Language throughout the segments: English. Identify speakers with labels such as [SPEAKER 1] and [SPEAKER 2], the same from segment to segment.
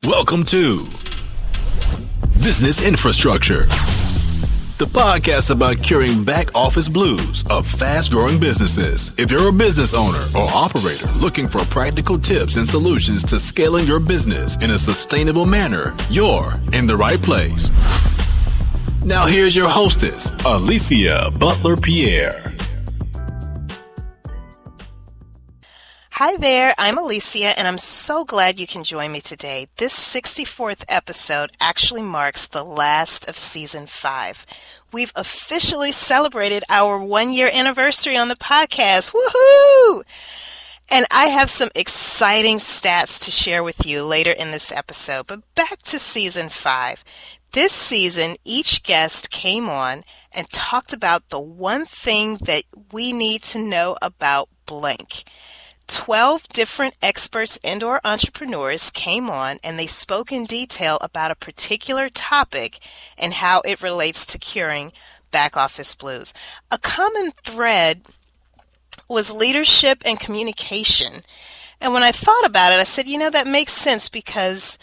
[SPEAKER 1] Welcome to Business Infrastructure, the podcast about curing back office blues of fast-growing businesses. If you're a business owner or operator looking for practical tips and solutions to scaling your business in a sustainable manner, you're in the right place. Now here's your hostess, Alicia Butler Pierre.
[SPEAKER 2] Hi there, I'm Alicia, and I'm so glad you can join me today. This 64th episode actually marks the last of Season 5. We've officially celebrated our 1-year anniversary on the podcast. Woohoo! And I have some exciting stats to share with you later in this episode. But back to Season 5. This season, each guest came on and talked about the one thing that we need to know about blank. 12 different experts and/or entrepreneurs came on and they spoke in detail about a particular topic and how it relates to curing back office blues. A common thread was leadership and communication. And when I thought about it, I said, that makes sense because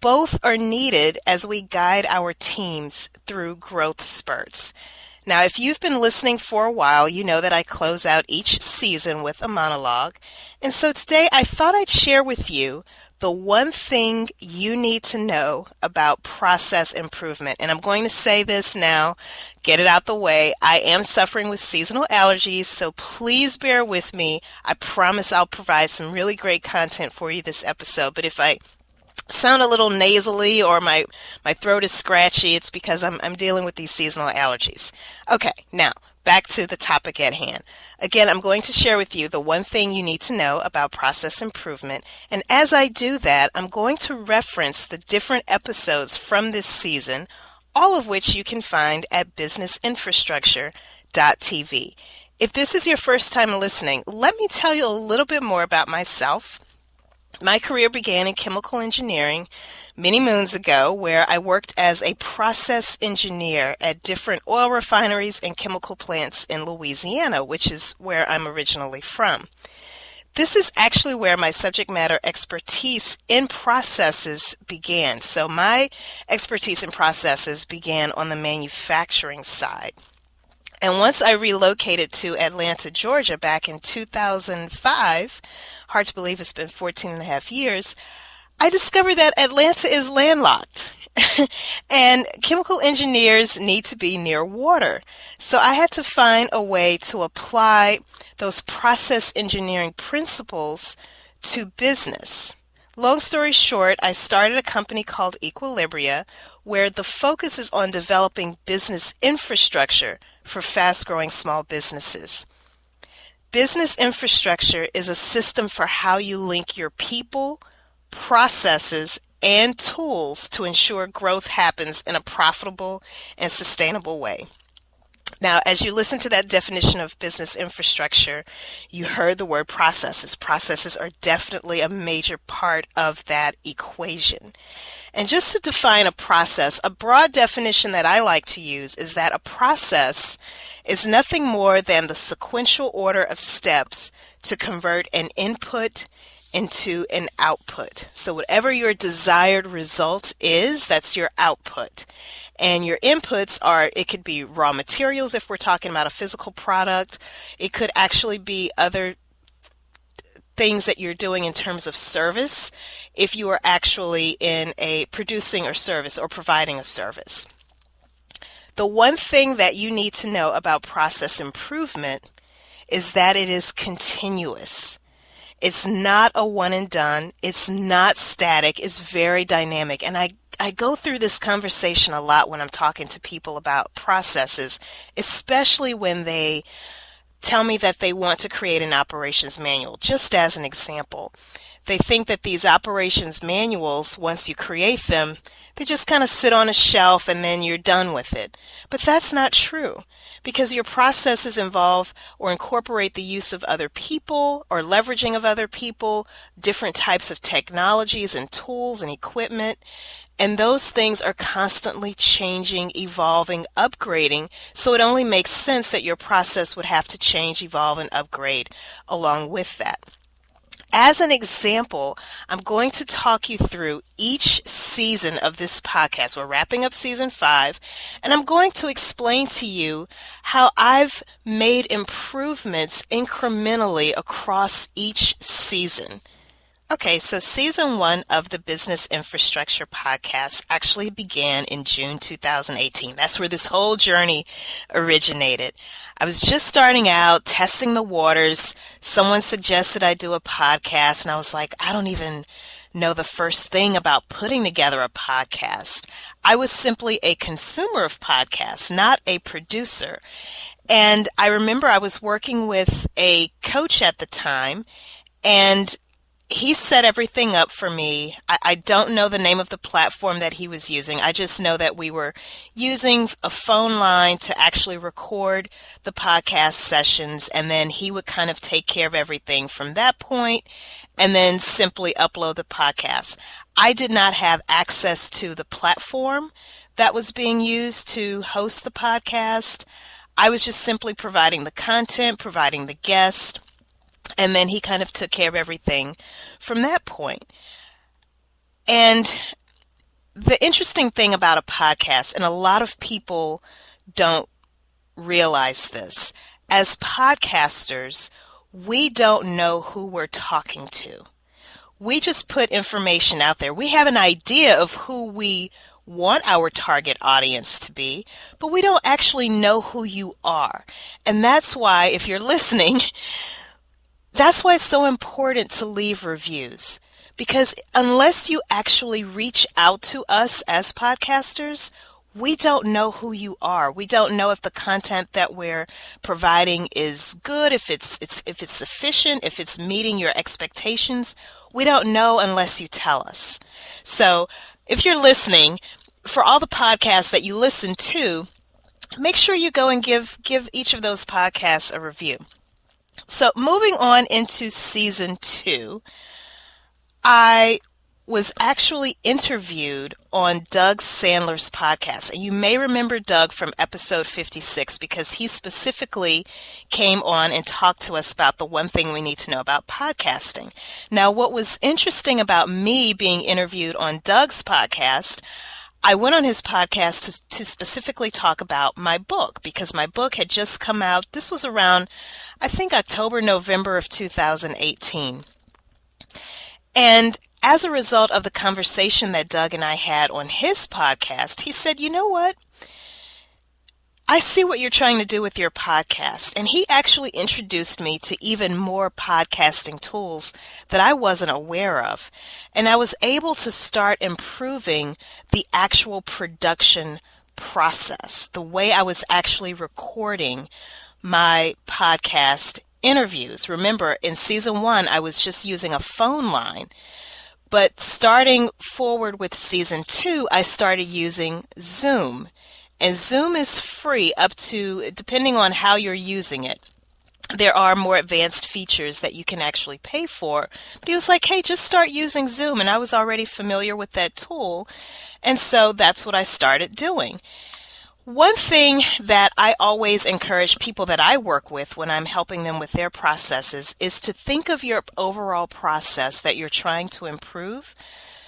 [SPEAKER 2] both are needed as we guide our teams through growth spurts. Now, if you've been listening for a while, you know that I close out each season with a monologue. And so today I thought I'd share with you the one thing you need to know about process improvement. And I'm going to say this now, get it out the way. I am suffering with seasonal allergies, so please bear with me. I promise I'll provide some really great content for you this episode. But if I sound a little nasally or my throat is scratchy, it's because I'm dealing with these seasonal allergies. Okay, now back to the topic at hand. Again, I'm going to share with you the one thing you need to know about process improvement. And as I do that, I'm going to reference the different episodes from this season, all of which you can find at businessinfrastructure.tv. If this is your first time listening, let me tell you a little bit more about myself. My career began in chemical engineering many moons ago, where I worked as a process engineer at different oil refineries and chemical plants in Louisiana, which is where I'm originally from. This is actually where my subject matter expertise in processes began. So my expertise in processes began on the manufacturing side. And once I relocated to Atlanta, Georgia back in 2005, hard to believe it's been 14 and a half years, I discovered that Atlanta is landlocked and chemical engineers need to be near water. So I had to find a way to apply those process engineering principles to business. Long story short, I started a company called Equilibria, where the focus is on developing business infrastructure for fast-growing small businesses. Business infrastructure is a system for how you link your people, processes, and tools to ensure growth happens in a profitable and sustainable way. Now, as you listen to that definition of business infrastructure, you heard the word processes. Processes are definitely a major part of that equation. And just to define a process, a broad definition that I like to use is that a process is nothing more than the sequential order of steps to convert an input into an output. So whatever your desired result is, that's your output. And your inputs are, it could be raw materials if we're talking about a physical product. It could actually be other things that you're doing in terms of service if you are actually in a producing a service or providing a service. The one thing that you need to know about process improvement is that it is continuous. It's not a one and done. It's not static. It's very dynamic. And I go through this conversation a lot when I'm talking to people about processes, especially when they tell me that they want to create an operations manual. Just as an example, they think that these operations manuals, once you create them, they just kind of sit on a shelf and then you're done with it. But that's not true, because your processes involve or incorporate the use of other people or leveraging of other people, different types of technologies and tools and equipment. And those things are constantly changing, evolving, upgrading. So it only makes sense that your process would have to change, evolve, and upgrade along with that. as an example, I'm going to talk you through each season of this podcast. We're wrapping up season 5, and I'm going to explain to you how I've made improvements incrementally across each season. Okay, so season 1 of the Business Infrastructure Podcast actually began in June 2018. That's where this whole journey originated. I was just starting out, testing the waters. Someone suggested I do a podcast, and I was like, I don't even know the first thing about putting together a podcast. I was simply a consumer of podcasts, not a producer. And I remember I was working with a coach at the time, and he set everything up for me. I don't know the name of the platform that he was using. I just know that we were using a phone line to actually record the podcast sessions, and then he would kind of take care of everything from that point and then simply upload the podcast. I did not have access to the platform that was being used to host the podcast. I was just simply providing the content, providing the guest, and then he kind of took care of everything from that point. And the interesting thing about a podcast, and a lot of people don't realize this, as podcasters, we don't know who we're talking to. We just put information out there. We have an idea of who we want our target audience to be, but we don't actually know who you are. And that's why, if you're listening, that's why it's so important to leave reviews, because unless you actually reach out to us as podcasters, we don't know who you are. We don't know if the content that we're providing is good, if it's sufficient, if it's meeting your expectations. We don't know unless you tell us. So if you're listening, for all the podcasts that you listen to, make sure you go and give each of those podcasts a review. So moving on into season 2, I was actually interviewed on Doug Sandler's podcast. And you may remember Doug from episode 56 because he specifically came on and talked to us about the one thing we need to know about podcasting. Now, what was interesting about me being interviewed on Doug's podcast, I went on his podcast to specifically talk about my book, because my book had just come out. This was around, I think, October, November of 2018. And as a result of the conversation that Doug and I had on his podcast, he said, you know what? I see what you're trying to do with your podcast. And he actually introduced me to even more podcasting tools that I wasn't aware of. And I was able to start improving the actual production process, the way I was actually recording my podcast interviews. Remember, in season 1, I was just using a phone line. But starting forward with season 2, I started using Zoom. And Zoom is free up to, depending on how you're using it. There are more advanced features that you can actually pay for. But he was like, hey, just start using Zoom. And I was already familiar with that tool. And so that's what I started doing. One thing that I always encourage people that I work with when I'm helping them with their processes is to think of your overall process that you're trying to improve,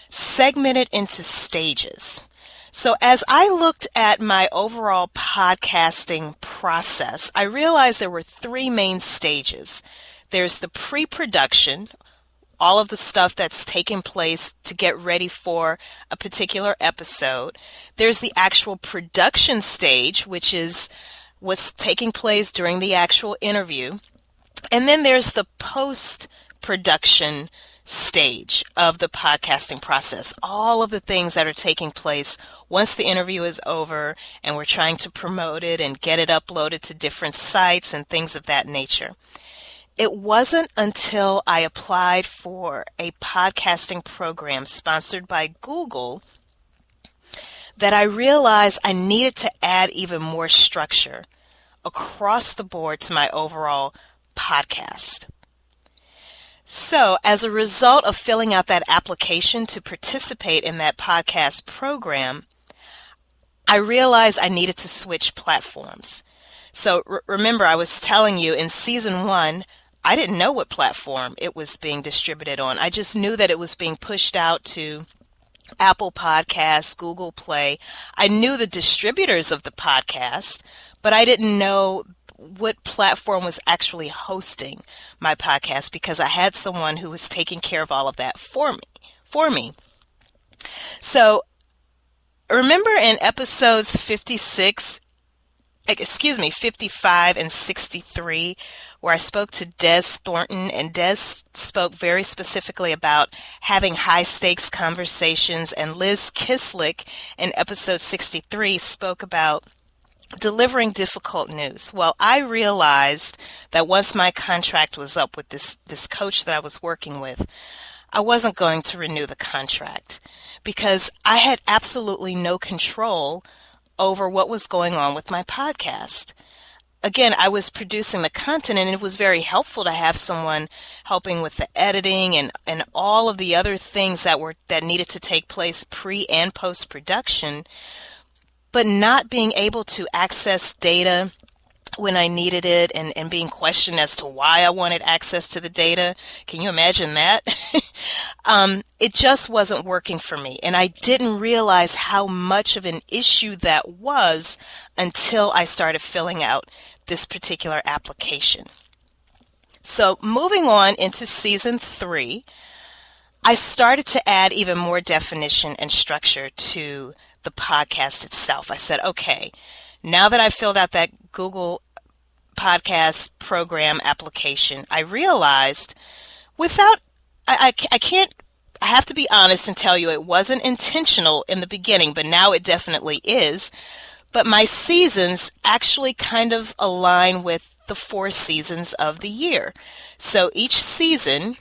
[SPEAKER 2] segment it into stages. So as I looked at my overall podcasting process, I realized there were 3 main stages. There's the pre-production, all of the stuff that's taking place to get ready for a particular episode. There's the actual production stage, which is what's taking place during the actual interview. And then there's the post-production stage of the podcasting process. All of the things that are taking place once the interview is over and we're trying to promote it and get it uploaded to different sites and things of that nature. It wasn't until I applied for a podcasting program sponsored by Google that I realized I needed to add even more structure across the board to my overall podcast. So, as a result of filling out that application to participate in that podcast program, I realized I needed to switch platforms. So, remember, I was telling you in season 1, I didn't know what platform it was being distributed on. I just knew that it was being pushed out to Apple Podcasts, Google Play. I knew the distributors of the podcast, but I didn't know what platform was actually hosting my podcast because I had someone who was taking care of all of that for me. So remember in episodes 55 and 63, where I spoke to Des Thornton, and Des spoke very specifically about having high stakes conversations, and Liz Kislick in episode 63 spoke about delivering difficult news. Well, I realized that once my contract was up with this coach that I was working with, I wasn't going to renew the contract because I had absolutely no control over what was going on with my podcast. Again, I was producing the content, and it was very helpful to have someone helping with the editing and all of the other things that needed to take place pre and post production. But not being able to access data when I needed it and being questioned as to why I wanted access to the data. Can you imagine that? It just wasn't working for me. And I didn't realize how much of an issue that was until I started filling out this particular application. So moving on into season 3, I started to add even more definition and structure to the podcast itself. I said, okay, now that I've filled out that Google Podcast program application, I realized I have to be honest and tell you it wasn't intentional in the beginning, but now it definitely is. But my seasons actually kind of align with the 4 seasons of the year. So each season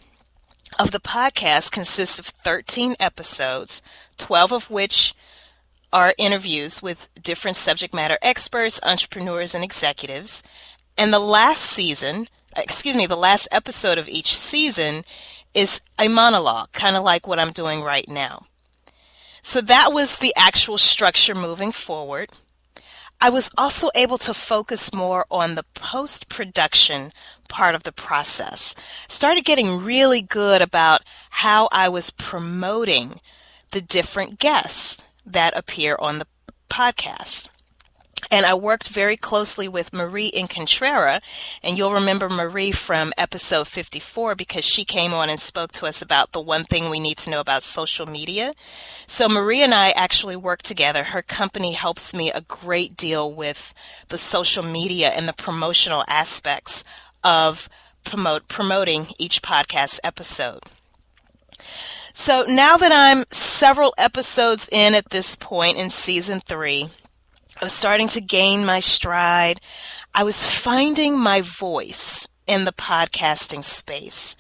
[SPEAKER 2] of the podcast consists of 13 episodes, 12 of which are interviews with different subject matter experts, entrepreneurs, and executives. And the last episode of each season is a monologue, kind of like what I'm doing right now. So that was the actual structure moving forward. I was also able to focus more on the post-production part of the process. Started getting really good about how I was promoting the different guests that appear on the podcast. And I worked very closely with Marie Incontrera, and you'll remember Marie from episode 54 because she came on and spoke to us about the one thing we need to know about social media. So Marie and I actually work together. Her company helps me a great deal with the social media and the promotional aspects of promoting each podcast episode. So now that I'm several episodes in at this point in season 3, I was starting to gain my stride. I was finding my voice in the podcasting space.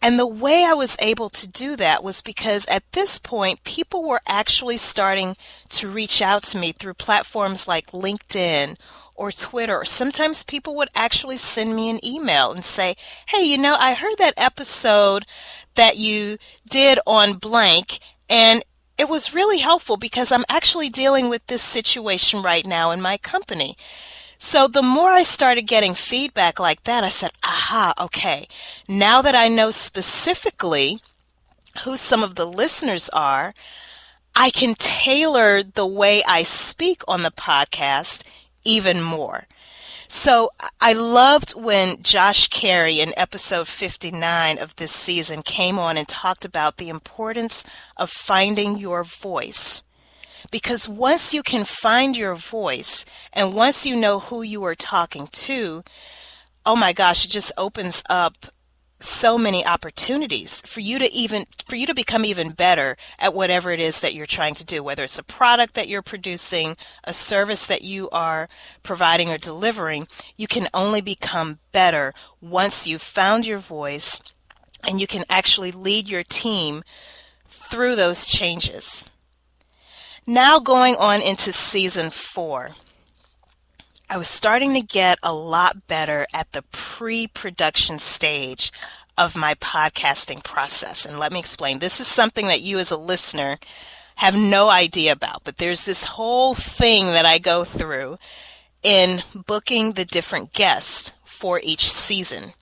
[SPEAKER 2] And the way I was able to do that was because at this point, people were actually starting to reach out to me through platforms like LinkedIn or Twitter. Or sometimes people would actually send me an email and say, hey, I heard that episode that you did on blank, and it was really helpful because I'm actually dealing with this situation right now in my company. So the more I started getting feedback like that, I said, aha, okay, now that I know specifically who some of the listeners are, I can tailor the way I speak on the podcast even more. So I loved when Josh Carey in episode 59 of this season came on and talked about the importance of finding your voice. Because once you can find your voice and once you know who you are talking to, oh my gosh, it just opens up so many opportunities for you to become even better at whatever it is that you're trying to do, whether it's a product that you're producing, a service that you are providing or delivering. You can only become better once you've found your voice and you can actually lead your team through those changes. Now going on into season 4. I was starting to get a lot better at the pre-production stage of my podcasting process. And let me explain. This is something that you as a listener have no idea about, but there's this whole thing that I go through in booking the different guests for each season.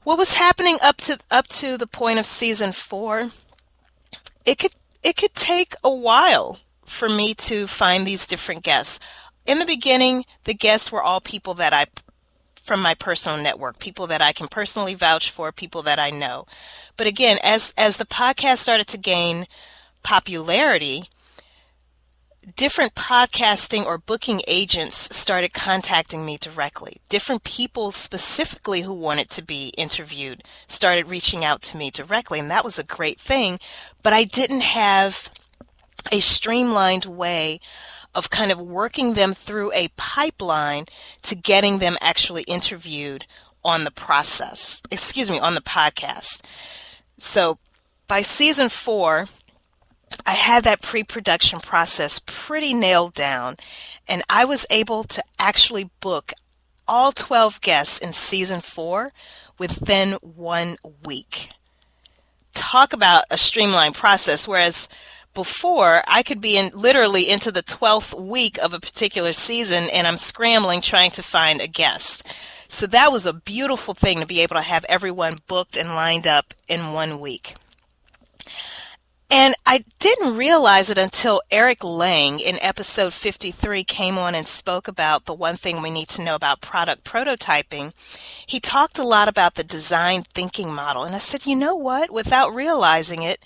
[SPEAKER 2] What was happening up to the point of season 4, it could take a while for me to find these different guests. In the beginning, the guests were all people that from my personal network, people that I can personally vouch for, people that I know. But again, as the podcast started to gain popularity, different podcasting or booking agents started contacting me directly. Different people specifically who wanted to be interviewed started reaching out to me directly, and that was a great thing. But I didn't have a streamlined way of kind of working them through a pipeline to getting them actually interviewed on the podcast. So by season 4, I had that pre-production process pretty nailed down, and I was able to actually book all 12 guests in season 4 within 1 week. Talk about a streamlined process, whereas before I could be literally into the 12th week of a particular season and I'm scrambling trying to find a guest. So that was a beautiful thing to be able to have everyone booked and lined up in 1 week. And I didn't realize it until Eric Lang in episode 53 came on and spoke about the one thing we need to know about product prototyping. He talked a lot about the design thinking model. And I said, you know what? Without realizing it,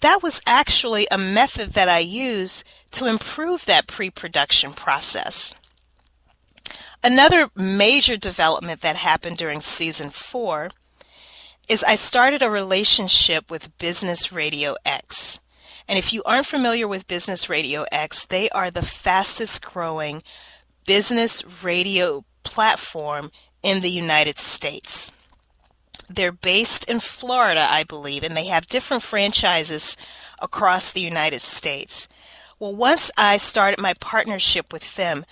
[SPEAKER 2] that was actually a method that I use to improve that pre-production process. Another major development that happened during season 4 is I started a relationship with Business Radio X. And if you aren't familiar with Business Radio X, they are the fastest growing business radio platform in the United States. They're based in Florida, I believe, and they have different franchises across the United States. Well, once I started my partnership with them,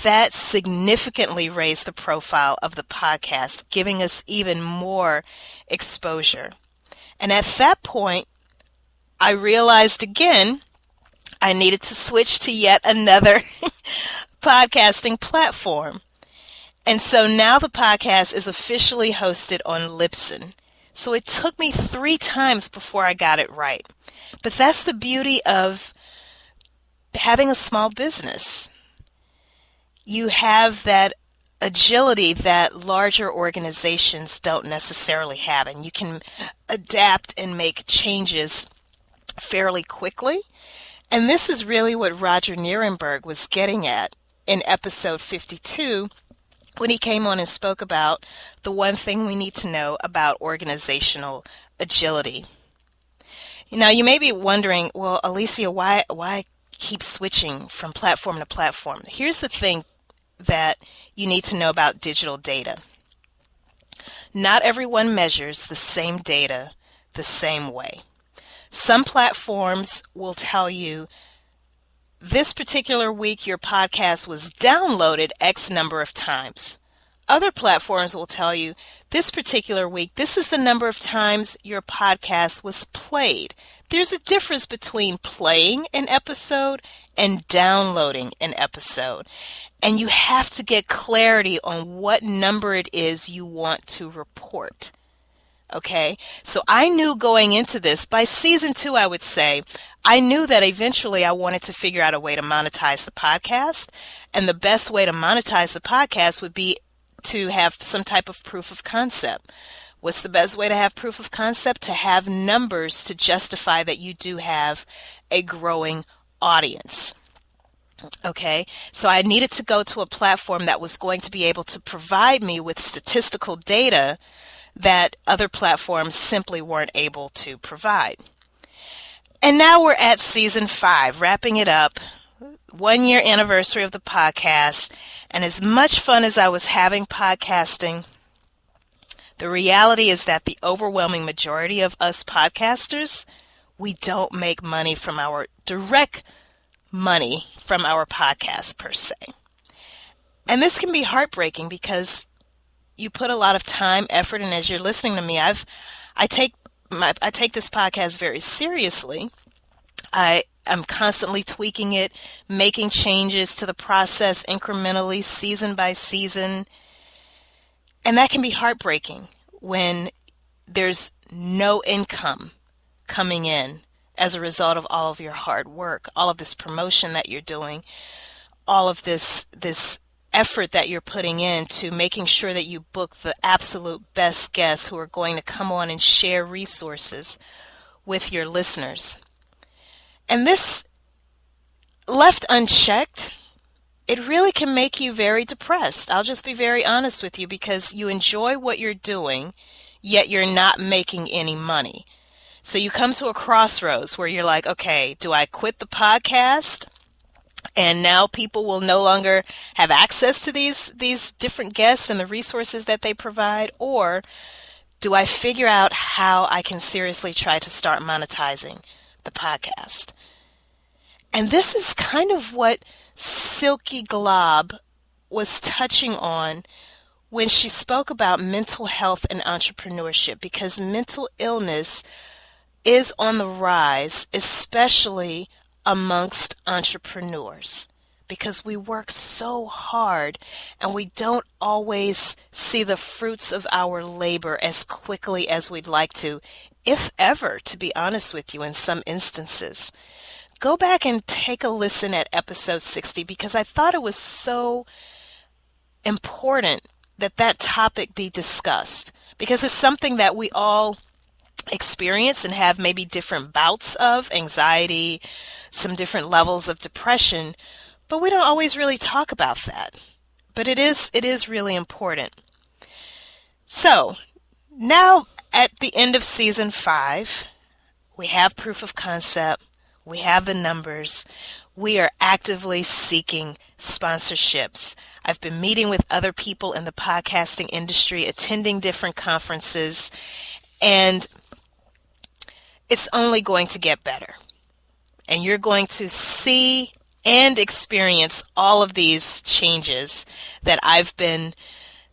[SPEAKER 2] that significantly raised the profile of the podcast, giving us even more exposure. And at that point, I realized again, I needed to switch to yet another podcasting platform. And so now the podcast is officially hosted on Libsyn. So it took me 3 times before I got it right. But that's the beauty of having a small business. You have that agility that larger organizations don't necessarily have, and you can adapt and make changes fairly quickly. And this is really what Roger Nierenberg was getting at in episode 52 when he came on and spoke about the one thing we need to know about organizational agility. Now, you may be wondering, well, Alicia, why keep switching from platform to platform? Here's the thing that you need to know about digital data. Not everyone measures the same data the same way. Some platforms will tell you this particular week your podcast was downloaded X number of times. Other platforms will tell you this particular week, this is the number of times your podcast was played. There's a difference between playing an episode and downloading an episode. And you have to get clarity on what number it is you want to report. Okay, so I knew going into this, by season 2, I would say, I knew that eventually I wanted to figure out a way to monetize the podcast. And the best way to monetize the podcast would be to have some type of proof of concept. What's the best way to have proof of concept? To have numbers to justify that you do have a growing audience. Okay, so I needed to go to a platform that was going to be able to provide me with statistical data that other platforms simply weren't able to provide. And now we're at season 5, wrapping it up, 1 year anniversary of the podcast. And as much fun as I was having podcasting, the reality is that the overwhelming majority of us podcasters, we don't make money from our direct money from our podcast per se. And this can be heartbreaking because you put a lot of time, effort, and as you're listening to me, I take this podcast very seriously. I'm constantly tweaking it, making changes to the process incrementally, season by season. And that can be heartbreaking when there's no income coming in as a result of all of your hard work, all of this promotion that you're doing, all of this effort that you're putting into making sure that you book the absolute best guests who are going to come on and share resources with your listeners. And this, left unchecked, it really can make you very depressed. I'll just be very honest with you, because you enjoy what you're doing, yet you're not making any money. So you come to a crossroads where you're like, okay, do I quit the podcast and now people will no longer have access to these different guests and the resources that they provide? Or do I figure out how I can seriously try to start monetizing the podcast? And this is kind of what Silky Glob was touching on when she spoke about mental health and entrepreneurship, because mental illness is on the rise, especially amongst entrepreneurs, because we work so hard and we don't always see the fruits of our labor as quickly as we'd like to, if ever, to be honest with you, in some instances. Go back and take a listen at episode 60, because I thought it was so important that topic be discussed, because it's something that we all experience and have maybe different bouts of anxiety, some different levels of depression, but we don't always really talk about that. But it is really important. So now at the end of season 5, we have proof of concept, we have the numbers, we are actively seeking sponsorships. I've been meeting with other people in the podcasting industry, attending different conferences, and it's only going to get better. And you're going to see and experience all of these changes that I've been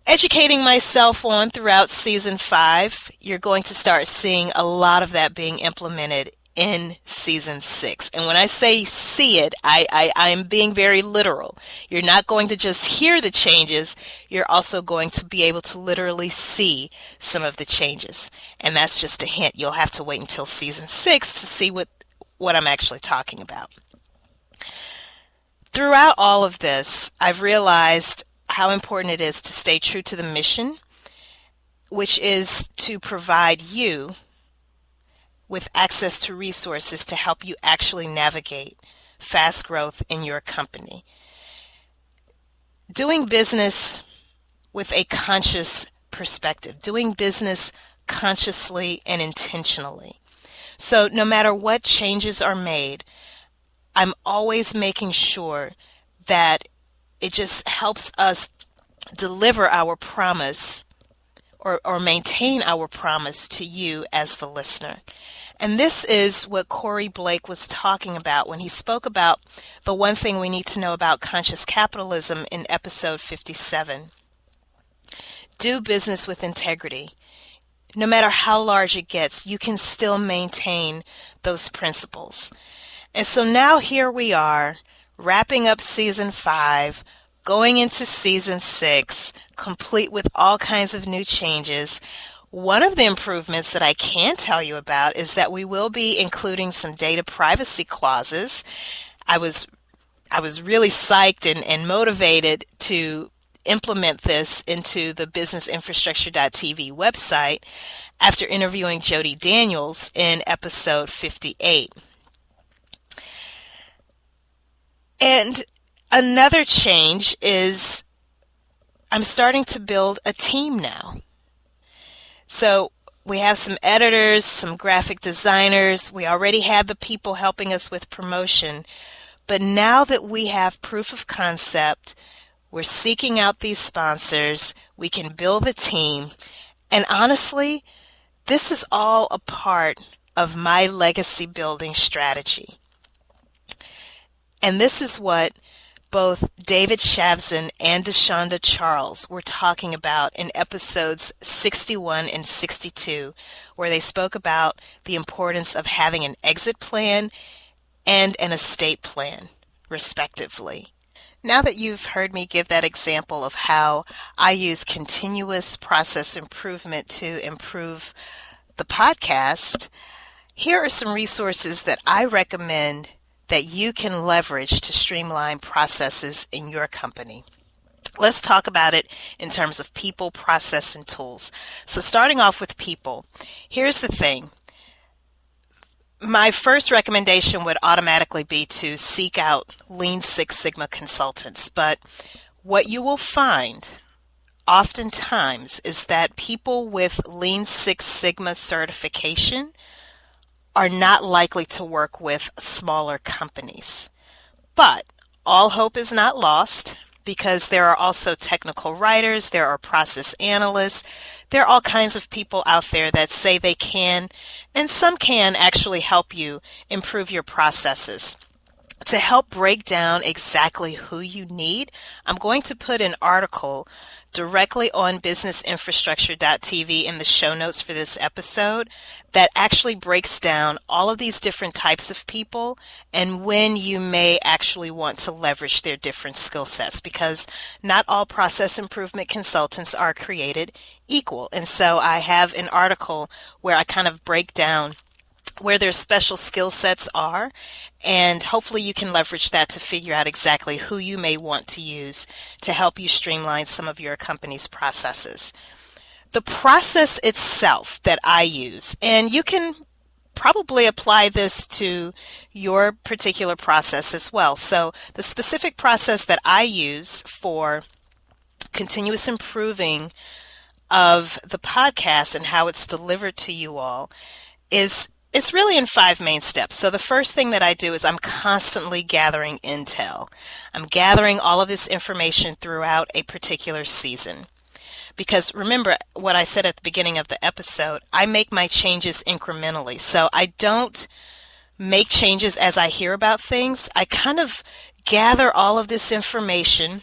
[SPEAKER 2] educating myself on throughout season 5. You're going to start seeing a lot of that being implemented in season 6. And when I say see it, I'm being very literal. You're not going to just hear the changes, you're also going to be able to literally see some of the changes. And that's just a hint. You'll have to wait until season 6 to see what I'm actually talking about. Throughout all of this, I've realized how important it is to stay true to the mission, which is to provide you with access to resources to help you actually navigate fast growth in your company. Doing business with a conscious perspective, doing business consciously and intentionally. So no matter what changes are made, I'm always making sure that it just helps us deliver our promise or maintain our promise to you as the listener. And this is what Corey Blake was talking about when he spoke about the one thing we need to know about conscious capitalism in episode 57. Do business with integrity. No matter how large it gets, you can still maintain those principles. And so now here we are, wrapping up season 5, going into season 6, complete with all kinds of new changes. One of the improvements that I can tell you about is that we will be including some data privacy clauses. I was really psyched and motivated to implement this into the businessinfrastructure.tv website after interviewing Jody Daniels in episode 58. And another change is I'm starting to build a team now. So we have some editors, some graphic designers. We already had the people helping us with promotion. But now that we have proof of concept, we're seeking out these sponsors, we can build a team. And honestly, this is all a part of my legacy building strategy. And this is what both David Shavzin and Deshonda Charles were talking about in episodes 61 and 62, where they spoke about the importance of having an exit plan and an estate plan, respectively. Now that you've heard me give that example of how I use continuous process improvement to improve the podcast, here are some resources that I recommend that you can leverage to streamline processes in your company. Let's talk about it in terms of people, process, and tools. So starting off with people, here's the thing. My first recommendation would automatically be to seek out Lean Six Sigma consultants. But what you will find oftentimes is that people with Lean Six Sigma certification are not likely to work with smaller companies. But all hope is not lost, because there are also technical writers, there are process analysts, there are all kinds of people out there that say they can, and some can actually help you improve your processes. To help break down exactly who you need, I'm going to put an article directly on businessinfrastructure.tv in the show notes for this episode that actually breaks down all of these different types of people and when you may actually want to leverage their different skill sets, because not all process improvement consultants are created equal. And so I have an article where I kind of break down where their special skill sets are, and hopefully you can leverage that to figure out exactly who you may want to use to help you streamline some of your company's processes. The process itself that I use, and you can probably apply this to your particular process as well. So the specific process that I use for continuous improving of the podcast and how it's delivered to you all is it's really in 5 main steps. So the first thing that I do is I'm constantly gathering intel. I'm gathering all of this information throughout a particular season. Because remember what I said at the beginning of the episode, I make my changes incrementally. So I don't make changes as I hear about things. I kind of gather all of this information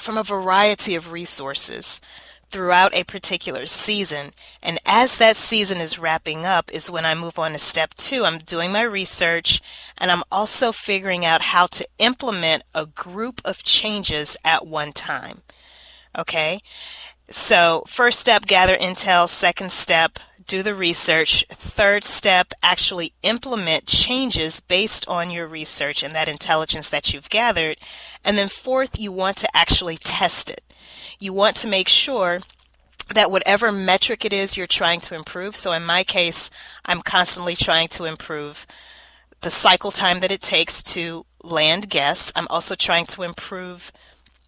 [SPEAKER 2] from a variety of resources throughout a particular season. And as that season is wrapping up is when I move on to step 2. I'm doing my research, and I'm also figuring out how to implement a group of changes at one time. Okay? So first step, gather intel. Second step, do the research. Third step, actually implement changes based on your research and that intelligence that you've gathered. And then fourth, you want to actually test it. You want to make sure that whatever metric it is you're trying to improve, so in my case, I'm constantly trying to improve the cycle time that it takes to land guests. I'm also trying to improve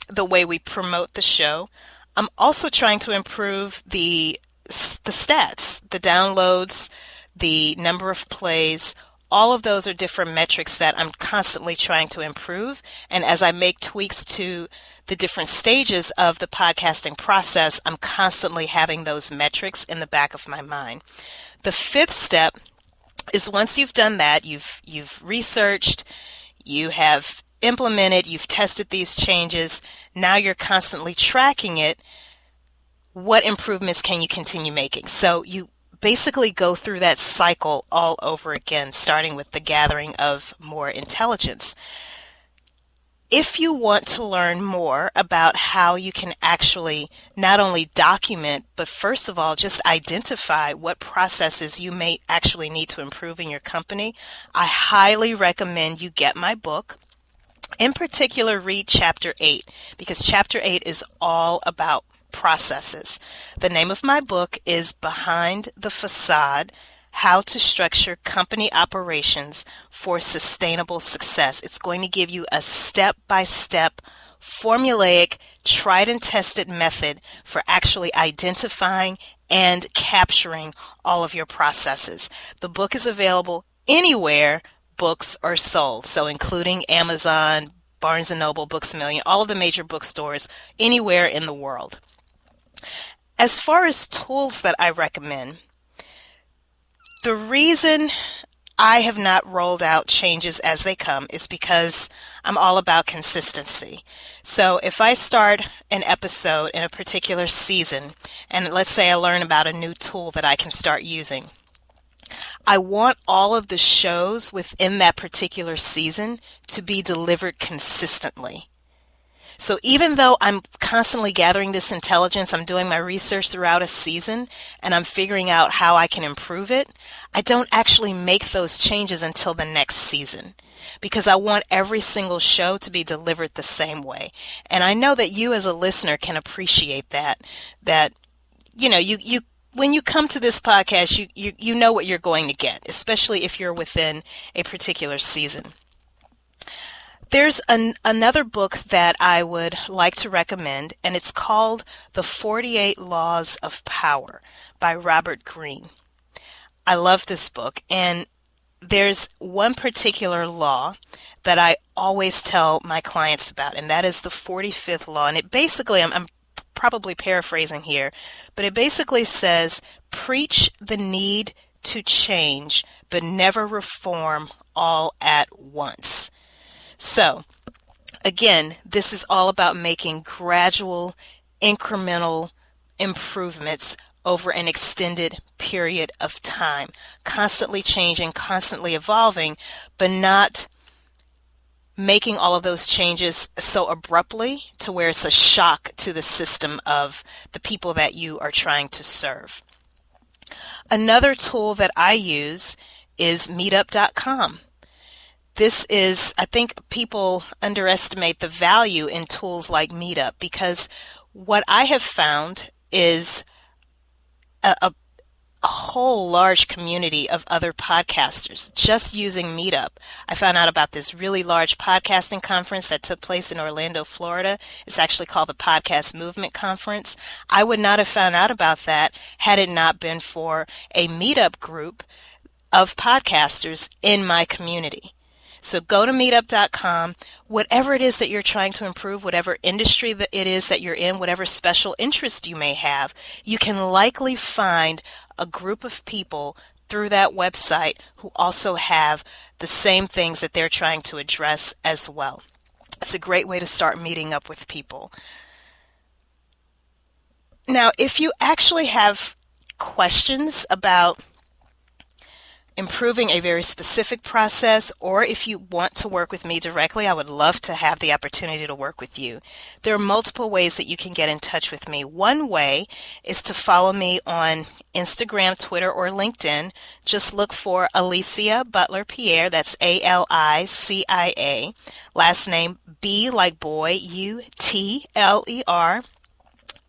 [SPEAKER 2] the way we promote the show. I'm also trying to improve the stats, the downloads, the number of plays. All of those are different metrics that I'm constantly trying to improve. And as I make tweaks to the different stages of the podcasting process, I'm constantly having those metrics in the back of my mind. The 5th step is once you've done that, you've researched, you have implemented, you've tested these changes, now you're constantly tracking it. What improvements can you continue making? So you basically go through that cycle all over again, starting with the gathering of more intelligence. If you want to learn more about how you can actually not only document, but first of all, just identify what processes you may actually need to improve in your company, I highly recommend you get my book. In particular, read Chapter 8, because Chapter 8 is all about processes. The name of my book is Behind the Facade: How to Structure Company Operations for Sustainable Success. It's going to give you a step-by-step, formulaic, tried and tested method for actually identifying and capturing all of your processes. The book is available anywhere books are sold, so including Amazon, Barnes & Noble, Books A Million, all of the major bookstores, anywhere in the world. As far as tools that I recommend, the reason I have not rolled out changes as they come is because I'm all about consistency. So if I start an episode in a particular season, and let's say I learn about a new tool that I can start using, I want all of the shows within that particular season to be delivered consistently. So even though I'm constantly gathering this intelligence, I'm doing my research throughout a season, and I'm figuring out how I can improve it, I don't actually make those changes until the next season, because I want every single show to be delivered the same way. And I know that you as a listener can appreciate that, you when you come to this podcast, you know what you're going to get, especially if you're within a particular season. There's another book that I would like to recommend, and it's called The 48 Laws of Power by Robert Greene. I love this book, and there's one particular law that I always tell my clients about, and that is the 45th law. And it basically, I'm probably paraphrasing here, but it basically says, preach the need to change, but never reform all at once. So, again, this is all about making gradual, incremental improvements over an extended period of time, constantly changing, constantly evolving, but not making all of those changes so abruptly to where it's a shock to the system of the people that you are trying to serve. Another tool that I use is meetup.com. This is, I think people underestimate the value in tools like Meetup, because what I have found is a whole large community of other podcasters just using Meetup. I found out about this really large podcasting conference that took place in Orlando, Florida. It's actually called the Podcast Movement Conference. I would not have found out about that had it not been for a Meetup group of podcasters in my community. So go to meetup.com, whatever it is that you're trying to improve, whatever industry that it is that you're in, whatever special interest you may have, you can likely find a group of people through that website who also have the same things that they're trying to address as well. It's a great way to start meeting up with people. Now, if you actually have questions about improving a very specific process, or if you want to work with me directly, I would love to have the opportunity to work with you. There are multiple ways that you can get in touch with me. One way is to follow me on Instagram, Twitter, or LinkedIn. Just look for Alicia Butler Pierre. That's ALICIA. Last name B like boy, UTLER.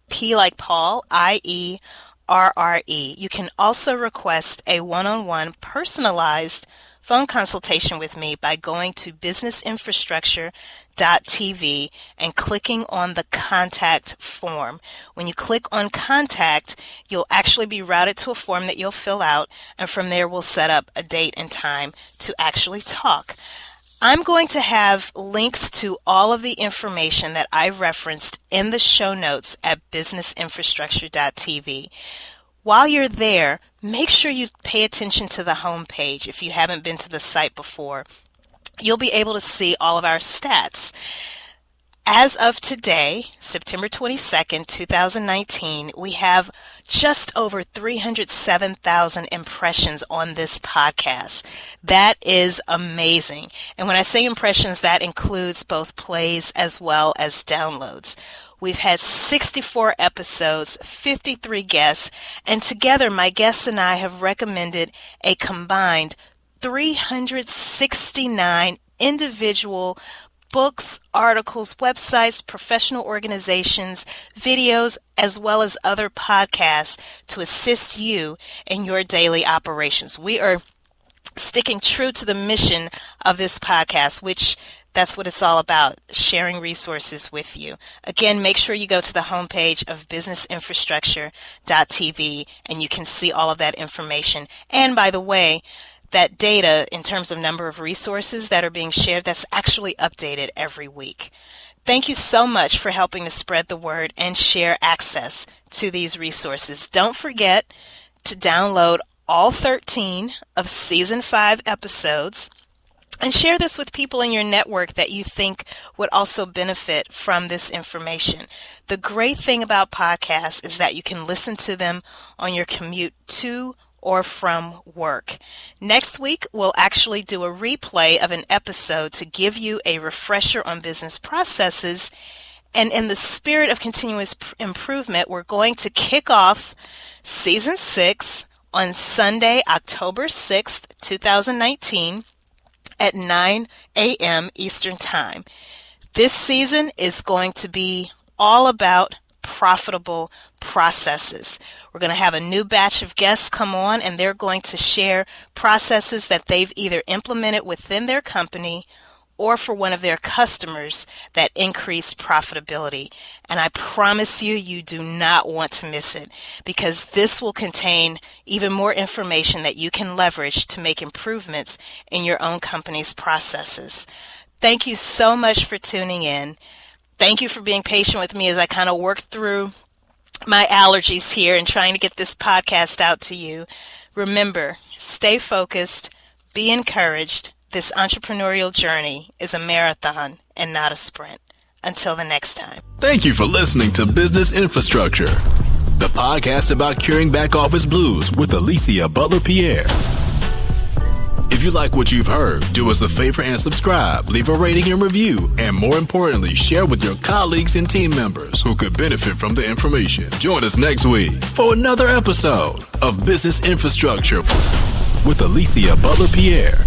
[SPEAKER 2] P like Paul, IE. RRE. You can also request a one-on-one personalized phone consultation with me by going to businessinfrastructure.tv and clicking on the contact form. When you click on contact, you'll actually be routed to a form that you'll fill out, and from there we'll set up a date and time to actually talk. I'm going to have links to all of the information that I referenced in the show notes at businessinfrastructure.tv. While you're there, make sure you pay attention to the home page. If you haven't been to the site before, you'll be able to see all of our stats. As of today, September 22nd, 2019, we have just over 307,000 impressions on this podcast. That is amazing. And when I say impressions, that includes both plays as well as downloads. We've had 64 episodes, 53 guests, and together my guests and I have recommended a combined 369 individual books, articles, websites, professional organizations, videos, as well as other podcasts to assist you in your daily operations. We are sticking true to the mission of this podcast, which that's what it's all about, sharing resources with you. Again, make sure you go to the homepage of businessinfrastructure.tv and you can see all of that information. And by the way, that data in terms of number of resources that are being shared, that's actually updated every week. Thank you so much for helping to spread the word and share access to these resources. Don't forget to download all 13 of Season 5 episodes and share this with people in your network that you think would also benefit from this information. The great thing about podcasts is that you can listen to them on your commute to or from work. Next week, we'll actually do a replay of an episode to give you a refresher on business processes And in the spirit of continuous improvement, we're going to kick off Season 6 on Sunday, October 6th, 2019 at 9 a.m. Eastern Time. This season is going to be all about profitable processes. We're going to have a new batch of guests come on, and they're going to share processes that they've either implemented within their company or for one of their customers that increase profitability. And I promise you, you do not want to miss it, because this will contain even more information that you can leverage to make improvements in your own company's processes. Thank you so much for tuning in. Thank you for being patient with me as I kind of work through my allergies here and trying to get this podcast out to you. Remember, stay focused, be encouraged. This entrepreneurial journey is a marathon and not a sprint. Until the next time.
[SPEAKER 1] Thank you for listening to Business Infrastructure, the podcast about curing back office blues with Alicia Butler Pierre. If you like what you've heard, do us a favor and subscribe, leave a rating and review, and more importantly, share with your colleagues and team members who could benefit from the information. Join us next week for another episode of Business Infrastructure with Alicia Butler Pierre.